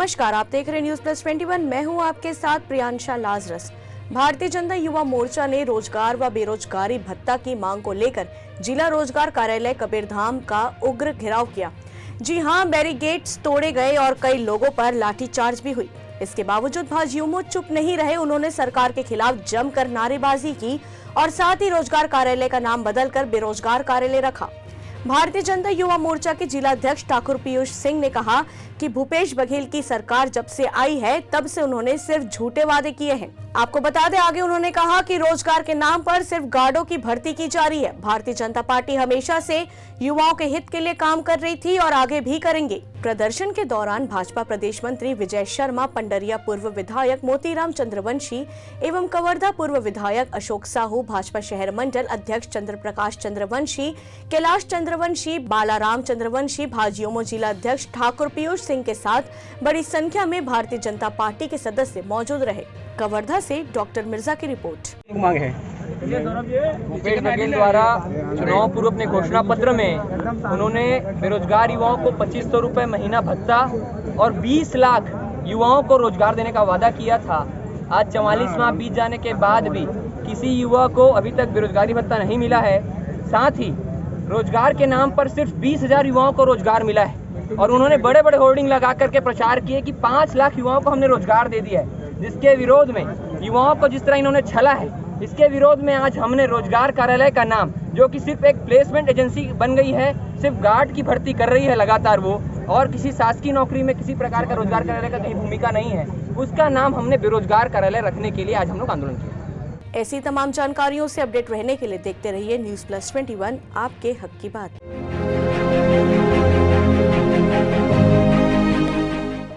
नमस्कार, आप देख रहे न्यूज प्लस 21। मैं हूं आपके साथ प्रियांशा लाजरस। भारतीय जनता युवा मोर्चा ने रोजगार व बेरोजगारी भत्ता की मांग को लेकर जिला रोजगार कार्यालय कबीरधाम का उग्र घेराव किया। जी हां, बैरिकेड्स तोड़े गए और कई लोगों पर लाठीचार्ज भी हुई। इसके बावजूद भाजयुमो चुप नहीं रहे। उन्होंने सरकार के खिलाफ जमकर नारेबाजी की और साथ ही रोजगार कार्यालय का नाम बदलकर बेरोजगार कार्यालय रखा। भारतीय जनता युवा मोर्चा के जिला अध्यक्ष ठाकुर पीयूष सिंह ने कहा कि भूपेश बघेल की सरकार जब से आई है तब से उन्होंने सिर्फ झूठे वादे किए हैं। आपको बता दें, आगे उन्होंने कहा कि रोजगार के नाम पर सिर्फ गार्डों की भर्ती की जा रही है। भारतीय जनता पार्टी हमेशा से युवाओं के हित के लिए काम कर रही थी और आगे भी करेंगे। प्रदर्शन के दौरान भाजपा प्रदेश मंत्री विजय शर्मा, पंडरिया पूर्व विधायक मोतीराम चंद्रवंशी एवं कवर्धा पूर्व विधायक अशोक साहू, भाजपा शहर मंडल अध्यक्ष चंद्र प्रकाश चंद्रवंशी, कैलाश चंद्रवंशी, बालाराम चंद्रवंशी, भाजयुमो जिला अध्यक्ष ठाकुर पीयूष सिंह के साथ बड़ी संख्या में भारतीय जनता पार्टी के सदस्य मौजूद रहे। कवर्धा से डॉक्टर मिर्जा की रिपोर्ट। मांग है भूपेश बघेल द्वारा चुनाव पूर्व अपने घोषणा पत्र में उन्होंने बेरोजगार युवाओं को 2500 रुपए महीना भत्ता और 20 लाख युवाओं को रोजगार देने का वादा किया था। आज 44 माह बीत जाने के बाद भी किसी युवा को अभी तक बेरोजगारी भत्ता नहीं मिला है। साथ ही रोजगार के नाम पर सिर्फ 20,000 युवाओं को रोजगार मिला है और उन्होंने बड़े बड़े होर्डिंग लगा करके प्रचार किए कि 5 लाख युवाओं को हमने रोजगार दे दिया है। जिसके विरोध में युवाओं को जिस तरह इन्होंने छला है, इसके विरोध में आज हमने रोजगार कार्यालय का नाम, जो कि सिर्फ एक प्लेसमेंट एजेंसी बन गई है, सिर्फ गार्ड की भर्ती कर रही है लगातार वो, और किसी शासकीय नौकरी में किसी प्रकार का रोजगार कार्यालय का कहीं भूमिका नहीं है, उसका नाम हमने बेरोजगार कार्यालय रखने के लिए आज हम लोग आंदोलन किया। ऐसी तमाम जानकारियों से अपडेट रहने के लिए देखते रहिए न्यूज प्लस 21, आपके हक की बात।